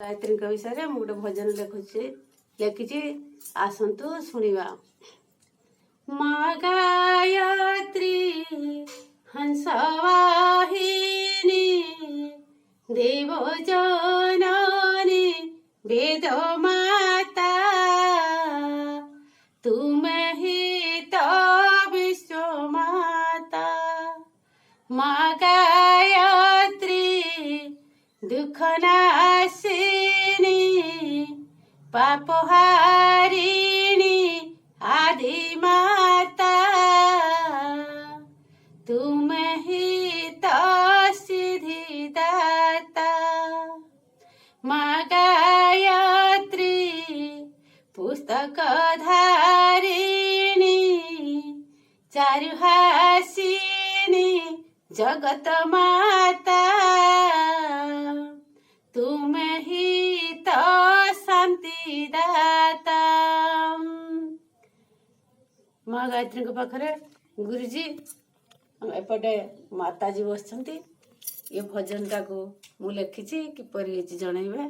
गायत्री विषय में गोटे भजन लिखी आसतु शुणा। माँ गायत्री हंसवाहिनी देव जननी वेद माता तुम ही तो विश्व माता। माँ गायत्री दुख नाशिनी पापहारिणी आदि माता तुम ही तो सिद्धिदाता। माँ गायत्री पुस्तक धारिणी चारुहासिनी जगत माता तुम ही तो शांतिदाता। माँ गायत्री पाखे गुरुजी एपटे माताजी बसଛନ୍ତି। ये भजन टाको मु लिखी किपरि जनइबे।